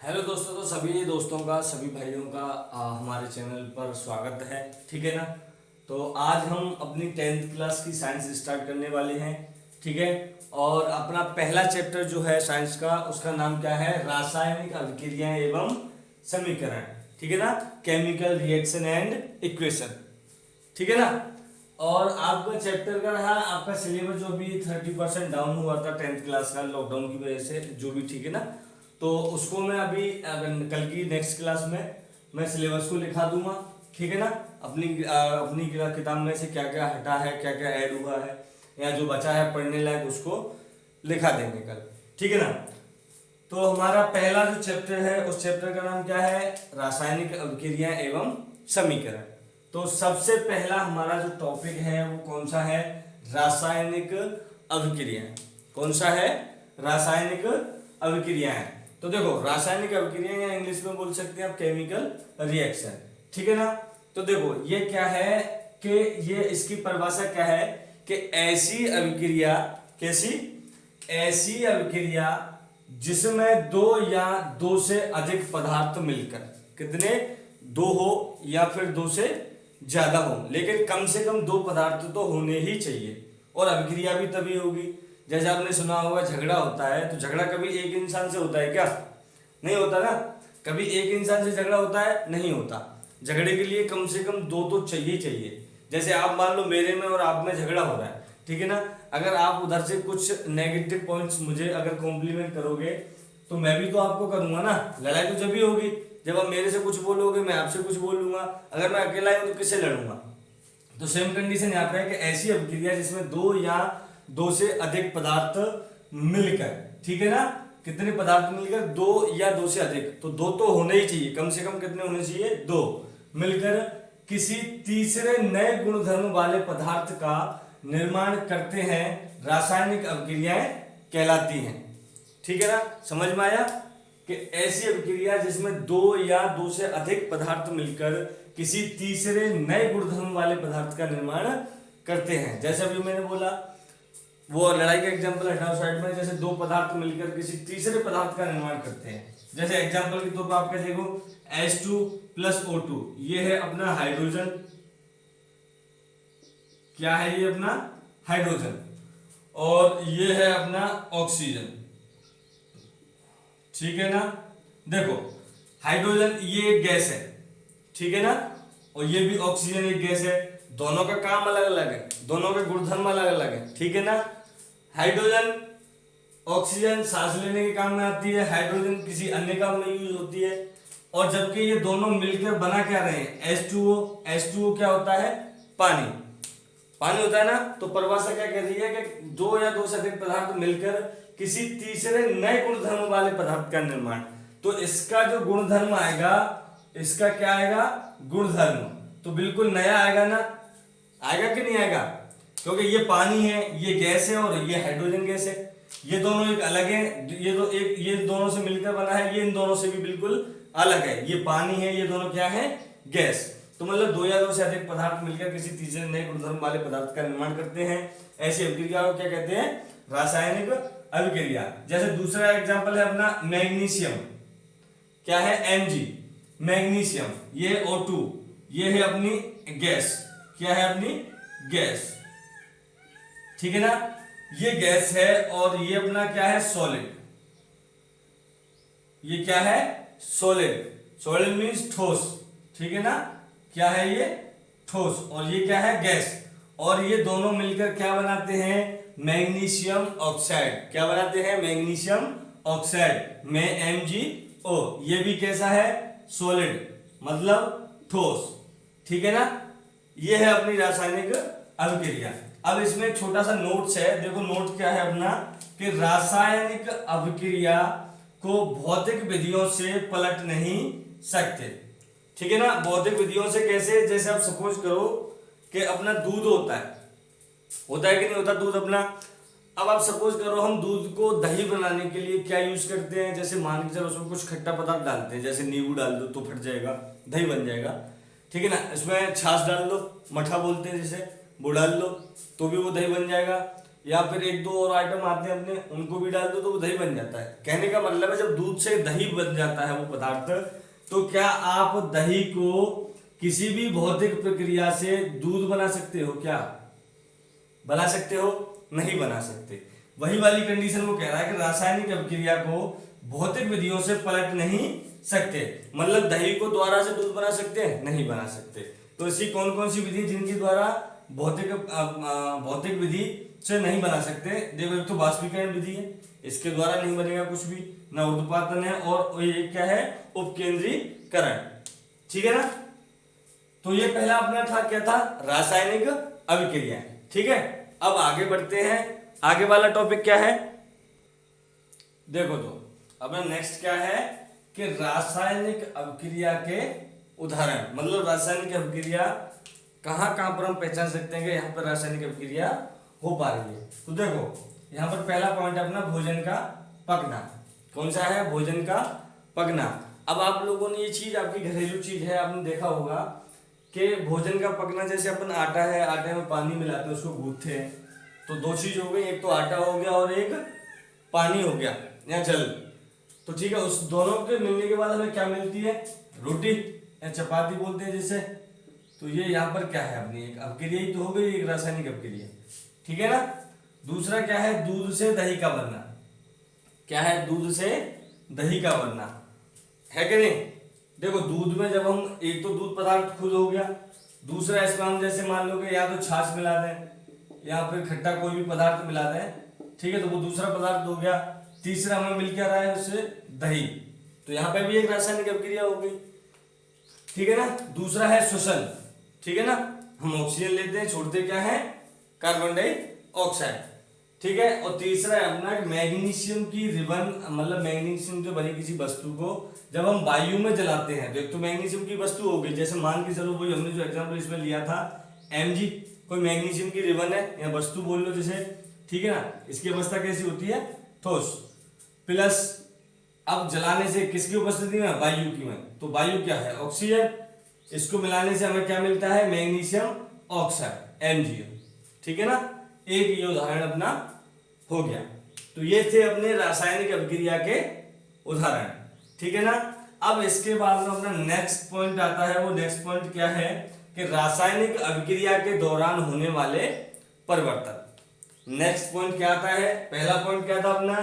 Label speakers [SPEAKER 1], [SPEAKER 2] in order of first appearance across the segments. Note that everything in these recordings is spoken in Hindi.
[SPEAKER 1] हेलो दोस्तों, तो सभी दोस्तों का सभी भाइयों का हमारे चैनल पर स्वागत है। ठीक है ना। तो आज हम अपनी 10th क्लास की साइंस स्टार्ट करने वाले हैं। ठीक है। और अपना पहला चैप्टर जो है साइंस का, उसका नाम क्या है? रासायनिक अभिक्रियाएं एवं समीकरण। ठीक है ना। Chemical reaction and equation. ठीक है ना। और आपका चैप्टर का रहा आपका सिलेबस जो भी 30% डाउन हुआ था 10th क्लास का, लॉकडाउन की वजह से जो भी। ठीक है ना। तो उसको मैं अभी कल की नेक्स्ट क्लास में मैं सिलेबस को लिखा दूंगा। ठीक है ना। अपनी किताब में से क्या क्या हटा है, क्या क्या ऐड हुआ है, या जो बचा है पढ़ने लायक, उसको लिखा देंगे कल। ठीक है ना। तो हमारा पहला जो चैप्टर है उस चैप्टर का नाम क्या है? रासायनिक अभिक्रिया एवं समीकरण। तो सबसे पहला हमारा जो टॉपिक है वो कौन सा है? रासायनिक अभिक्रिया। कौन सा है? रासायनिक अभिक्रियाएं। तो देखो, रासायनिक अभिक्रिया या इंग्लिश में बोल सकते हैं आप केमिकल रिएक्शन। ठीक है ना। तो देखो ये क्या है कि ये इसकी परिभाषा क्या है कि ऐसी अभिक्रिया, कैसी? ऐसी अभिक्रिया जिसमें दो या दो से अधिक पदार्थ मिलकर, कितने? दो हो या फिर दो से ज्यादा हो, लेकिन कम से कम दो पदार्थ तो होने ही चाहिए। और अभिक्रिया भी तभी होगी, जैसे आपने सुना होगा झगड़ा होता है, तो झगड़ा कभी एक इंसान से होता है क्या? नहीं होता ना। कभी एक इंसान से झगड़ा होता है? नहीं होता। झगड़े के लिए कम से कम दो तो चाहिए। जैसे आप मान लो मेरे में और आप में झगड़ा हो रहा है, ठीक है ना। अगर आप उधर से कुछ नेगेटिव पॉइंट्स मुझे अगर कॉम्प्लीमेंट करोगे तो मैं भी तो आपको करूंगा ना। लड़ाई तो जब भी होगी जब आप मेरे से कुछ बोलोगे, मैं आपसे कुछ बोलूंगा। अगर मैं अकेला हूं तो किससे लड़ूंगा? तो सेम कंडीशन यहाँ पे है कि ऐसी अभिक्रिया जिसमें दो या दो से अधिक पदार्थ मिलकर, ठीक है ना, कितने पदार्थ मिलकर? दो या दो से अधिक, तो दो तो होने ही चाहिए, कम से कम कितने होने चाहिए? दो मिलकर किसी तीसरे नए गुणधर्म वाले पदार्थ का निर्माण करते हैं, रासायनिक अभिक्रियाएं कहलाती हैं। ठीक है ना। समझ में आया कि ऐसी अभिक्रिया जिसमें दो या दो से अधिक पदार्थ मिलकर किसी तीसरे नए गुणधर्म वाले पदार्थ का निर्माण करते हैं। जैसे अभी मैंने बोला वो लड़ाई का एग्जांपल हटाओ साइड में, जैसे दो पदार्थ मिलकर किसी तीसरे पदार्थ का निर्माण करते हैं। जैसे एग्जांपल के तौर पर आप क्या देखो, H2 प्लस O2, ये है अपना हाइड्रोजन। क्या है ये? अपना हाइड्रोजन। और ये है अपना ऑक्सीजन। ठीक है ना। देखो हाइड्रोजन ये एक गैस है, ठीक है ना, और ये भी ऑक्सीजन एक गैस है। दोनों का काम अलग अलग है, दोनों के गुणधर्म अलग अलग है। ठीक है ना। हाइड्रोजन, ऑक्सीजन सांस लेने के काम में आती है, हाइड्रोजन किसी अन्य काम में यूज होती है। और जबकि ये दोनों मिलकर बना क्या रहे हैं? H2O। H2O क्या होता है? पानी। पानी होता है ना। तो परिभाषा क्या कह रही है कि दो या दो से अधिक पदार्थ मिलकर किसी तीसरे नए गुणधर्म वाले पदार्थ का निर्माण। तो इसका जो गुणधर्म आएगा, इसका क्या आएगा? गुणधर्म तो बिल्कुल नया आएगा ना। आएगा कि नहीं आएगा? क्योंकि ये पानी है, ये गैस है, और ये हाइड्रोजन गैस है। ये दोनों एक अलग है, ये दोनों से मिलकर बना है, ये इन दोनों से भी बिल्कुल अलग है। ये पानी है, ये दोनों क्या है? गैस। तो मतलब दो या दो से अधिक पदार्थ मिलकर किसी तीसरे नए गुणधर्म वाले पदार्थ का निर्माण करते हैं। ऐसी अभिक्रिया को क्या कहते हैं? रासायनिक अभिक्रिया। जैसे दूसरा एग्जांपल है अपना मैग्नीशियम। क्या है? Mg, magnesium. ये O2, ये है अपनी गैस। क्या है? अपनी गैस। ठीक है ना। ये गैस है और ये अपना क्या है? सॉलिड। ये क्या है? सॉलिड। सॉलिड मीन्स ठोस। ठीक है ना। क्या है ये? ठोस। और ये क्या है? गैस। और ये दोनों मिलकर क्या बनाते हैं? Magnesium oxide. क्या बनाते हैं? मैग्नीशियम ऑक्साइड में MgO। ये भी कैसा है? सॉलिड, मतलब ठोस। ठीक है ना। ये है अपनी रासायनिक अभिक्रिया। अब इसमें छोटा सा नोट्स है, देखो नोट क्या है अपना, कि रासायनिक अभिक्रिया को भौतिक विधियों से पलट नहीं सकते। ठीक है ना। भौतिक विधियों से कैसे? जैसे आप सपोज करो कि अपना दूध होता है कि नहीं होता दूध अपना। अब आप सपोज करो हम दूध को दही बनाने के लिए क्या यूज करते हैं? जैसे मान के चलो उसमें कुछ खट्टा पदार्थ डालते हैं, जैसे नींबू डाल दो तो फट जाएगा, दही बन जाएगा। ठीक है ना। इसमें छाछ डाल दो, मठा बोलते हैं जिसे, वो डाल लो तो भी वो दही बन जाएगा। या फिर एक दो और आइटम आते हैं अपने, उनको भी डाल दो तो वो दही बन जाता है। कहने का मतलब है जब दूध से दही बन जाता है वो पदार्थ, तो क्या आप दही को किसी भी भौतिक प्रक्रिया से दूध बना सकते हो? क्या बना सकते हो? नहीं बना सकते। वही वाली कंडीशन वो कह रहा है कि रासायनिक अभिक्रिया को भौतिक विधियों से पलट नहीं सकते। मतलब दही को द्वारा से दूध बना सकते हैं? नहीं बना सकते। तो ऐसी कौन कौन सी विधि जिनके द्वारा भौतिक विधि से नहीं बना सकते? देखो, एक तो बाष्पीकरण विधि है, इसके द्वारा नहीं बनेगा कुछ भी, ना ऊर्ध्वपातन है, और ये क्या है? उपकेंद्रीकरण। ठीक है ना? तो ये पहला अपना था, क्या था? रासायनिक अभिक्रिया। ठीक है, अब आगे बढ़ते हैं। आगे वाला टॉपिक क्या है? देखो, तो अब नेक्स्ट क्या है कि रासायनिक अभिक्रिया के उदाहरण। मतलब रासायनिक अभिक्रिया कहाँ कहाँ पर हम पहचान सकते हैं कि यहाँ पर रासायनिक अभिक्रिया हो पा रही है। तो देखो, यहाँ पर पहला पॉइंट है अपना भोजन का पकना। कौन सा है? भोजन का पकना। अब आप लोगों ने ये चीज, आपकी घरेलू चीज है, आपने देखा होगा कि भोजन का पकना, जैसे अपन आटा है, आटे में पानी मिलाते हैं, उसको गूंथते हैं, तो दो चीज हो गई, एक तो आटा हो गया और एक पानी हो गया या जल। तो ठीक है, उस दोनों के मिलने के बाद हमें क्या मिलती है? रोटी या चपाती बोलते हैं जिसे। तो ये यहाँ पर क्या है? अपनी एक अभिक्रिया ही तो हो गई, एक रासायनिक अभिक्रिया। ठीक है ना? दूसरा क्या है? दूध से दही का बनना। क्या है? दूध से दही का बनना, है कि नहीं? देखो, दूध में जब हम, एक तो दूध पदार्थ खुद हो गया, दूसरा इसमें हम जैसे मान लो कि या तो छाछ मिला दें या फिर खट्टा कोई भी पदार्थ मिला दें, ठीक है, तो वो दूसरा पदार्थ हो गया। तीसरा हमें मिल क्या रहा है? उससे दही। तो यहाँ पे भी एक रासायनिक अभिक्रिया हो गई। ठीक है ना? दूसरा है श्वसन। ठीक है ना? हम ऑक्सीजन लेते हैं, छोड़ते क्या है? Carbon dioxide. ठीक है, और तीसरा है अपना मैग्नीशियम की रिबन। मतलब मैग्नीशियम से बनी किसी वस्तु को जब हम वायु में जलाते हैं, तो एक तो मैग्नीशियम की वस्तु हो गई, जैसे मान के चलो वही हमने जो एग्जांपल इसमें लिया था Mg, कोई मैग्नीशियम की रिबन है या वस्तु बोल लो जैसे। ठीक है ना? इसकी अवस्था कैसी होती है? ठोस। प्लस अब जलाने से किसकी उपस्थिति में? वायु की में। तो वायु क्या है? ऑक्सीजन। इसको मिलाने से हमें क्या मिलता है? Magnesium oxide, MgO। ठीक है ना? एक ये उदाहरण अपना हो गया। तो ये थे अपने रासायनिक अभिक्रिया के उदाहरण। ठीक है ना? अब इसके बाद में अपना नेक्स्ट पॉइंट आता है। वो नेक्स्ट पॉइंट क्या है कि रासायनिक अभिक्रिया के दौरान होने वाले परिवर्तन। नेक्स्ट पॉइंट क्या आता है? पहला पॉइंट क्या था अपना?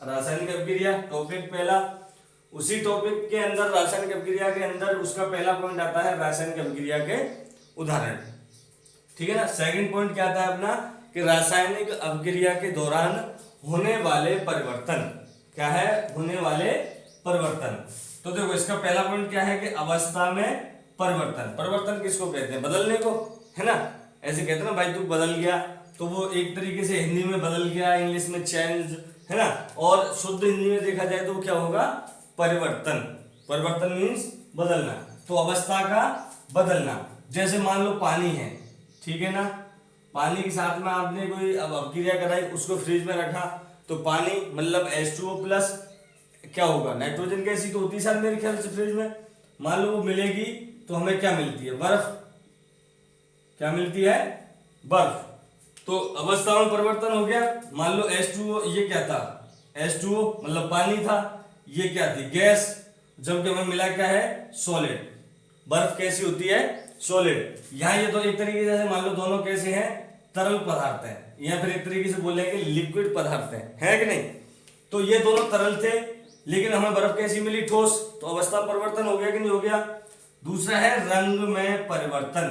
[SPEAKER 1] रासायनिक अभिक्रिया, टॉपिक पहला। उसी टॉपिक के अंदर, रासायनिक अभिक्रिया के अंदर, उसका पहला पॉइंट आता है रासायनिक अभिक्रिया के उदाहरण। ठीक है ना? सेकंड पॉइंट क्या आता है अपना कि रासायनिक अभिक्रिया के दौरान होने वाले परिवर्तन। क्या है? होने वाले परिवर्तन। तो देखो, इसका पहला पॉइंट क्या है कि अवस्था में परिवर्तन। परिवर्तन किसको कहते हैं? बदलने को, है ना? ऐसे कहते हैं ना भाई, तू बदल गया, तो वो एक तरीके से हिंदी में बदल गया, इंग्लिश में चेंज, है ना? और शुद्ध हिंदी में देखा जाए तो क्या होगा? परिवर्तन। परिवर्तन मीन्स बदलना। तो अवस्था का बदलना। जैसे मान लो पानी है, ठीक है ना? पानी के साथ में आपने कोई अब अभिक्रिया कराई, उसको फ्रिज में रखा, तो पानी मतलब H2O प्लस क्या होगा? नाइट्रोजन गैस ही तो होती है शायद मेरे ख्याल से फ्रिज में। मान लो वो मिलेगी तो हमें क्या मिलती है? बर्फ। क्या मिलती है? बर्फ। तो अवस्था में परिवर्तन हो गया। मान लो H2O, ये क्या था? H2O मतलब पानी था, ये क्या थी? गैस। जबकि हमें मिला क्या है? सॉलिड। बर्फ कैसी होती है? सॉलिड। यहाँ ये तो एक तरीके से मान लो दोनों कैसे हैं? तरल पदार्थ हैं, या फिर एक तरीके से बोलेंगे लिक्विड पदार्थ हैं, है कि नहीं? तो ये दोनों तरल थे, लेकिन हमें बर्फ कैसी मिली? ठोस। तो अवस्था परिवर्तन हो गया कि नहीं हो गया? दूसरा है रंग में परिवर्तन।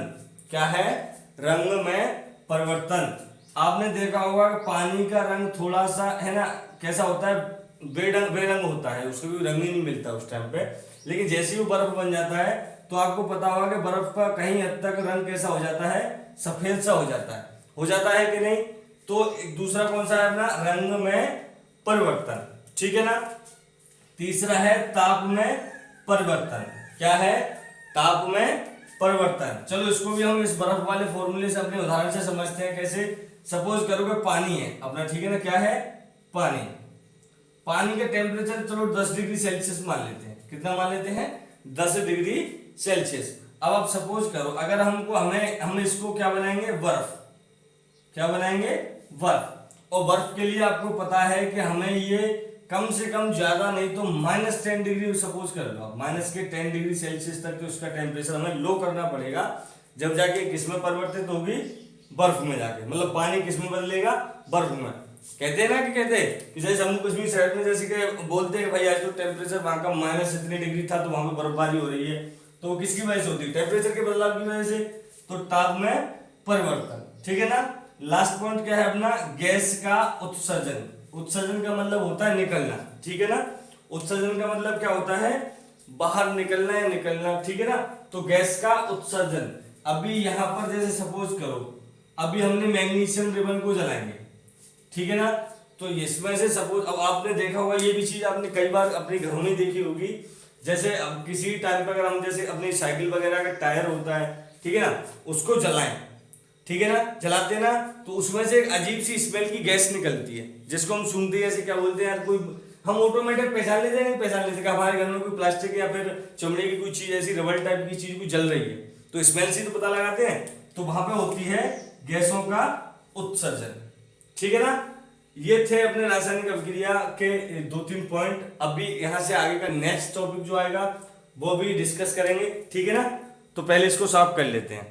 [SPEAKER 1] क्या है? रंग में परिवर्तन। आपने देखा होगा कि पानी का रंग थोड़ा सा, है ना, कैसा होता है? बेरंग होता है, उसको भी रंग ही नहीं मिलता उस टाइम पे। लेकिन जैसे ही वो बर्फ बन जाता है तो आपको पता होगा कि बर्फ का कहीं हद तक रंग कैसा हो जाता है? सफेद सा हो जाता है। हो जाता है कि नहीं? तो एक दूसरा कौन सा है अपना? रंग में परिवर्तन। ठीक है ना? तीसरा है ताप में परिवर्तन। क्या है? ताप में परिवर्तन। चलो इसको भी हम इस बर्फ वाले फॉर्मूले से, अपने उदाहरण से समझते हैं। कैसे? सपोज करो कि पानी है अपना, ठीक है ना? क्या है? पानी। पानी का टेम्परेचर चलो 10 डिग्री सेल्सियस मान लेते हैं। कितना मान लेते हैं? 10 डिग्री सेल्सियस। अब आप सपोज करो, अगर हम इसको क्या बनाएंगे? बर्फ। क्या बनाएंगे? बर्फ। और बर्फ के लिए आपको पता है कि हमें ये कम से कम ज्यादा नहीं तो -10 डिग्री सपोज कर लो, -10 डिग्री सेल्सियस तक तो उसका टेम्परेचर हमें लो करना पड़ेगा, जब जाके किसमें परिवर्तित होगी, बर्फ में जाके, मतलब पानी किसमें बदलेगा, बर्फ में। कहते हैं ना कि कहते हैं कि जैसे जम्मू कश्मीर साइड में जैसे कि बोलते हैं भाई आज तो टेम्परेचर वहां का -इतने डिग्री था तो वहां पे बर्फबारी हो रही है, तो वो किसकी वजह से होती है, टेम्परेचर के बदलाव की वजह से, तो ताप में परिवर्तन। ठीक है ना। लास्ट पॉइंट क्या है अपना, गैस का उत्सर्जन। उत्सर्जन का मतलब होता है निकलना। ठीक है ना। उत्सर्जन का मतलब क्या होता है, बाहर निकलना या निकलना। ठीक है ना। तो गैस का उत्सर्जन, अभी यहां पर जैसे सपोज करो अभी हमने मैग्नीशियम रिबन को जलाएंगे, ठीक है ना, तो इसमें से सपोज, अब आपने देखा होगा ये भी चीज आपने कई बार अपने घरों में देखी होगी, जैसे अब किसी टाइम पर अगर हम जैसे अपनी साइकिल वगैरह का टायर होता है, ठीक है ना, उसको जलाएं, ठीक है ना, जलाते हैं ना, तो उसमें से एक अजीब सी स्मेल की गैस निकलती है, जिसको हम सूंघते हैं, ऐसे क्या बोलते हैं यार, कोई हम ऑटोमेटिक पहचान लेते हैं, नहीं पहचान लेते कि हमारे घर में कोई प्लास्टिक या फिर चमड़े की कोई चीज ऐसी रबड़ टाइप की चीज कोई जल रही है, तो स्मेल से तो पता लगाते हैं, तो वहां पे होती है गैसों का उत्सर्जन। ठीक है ना। ये थे अपने रासायनिक अभिक्रिया के 2-3 पॉइंट। अभी यहां से आगे का नेक्स्ट टॉपिक जो आएगा वो भी डिस्कस करेंगे। ठीक है ना। तो पहले इसको साफ कर लेते हैं।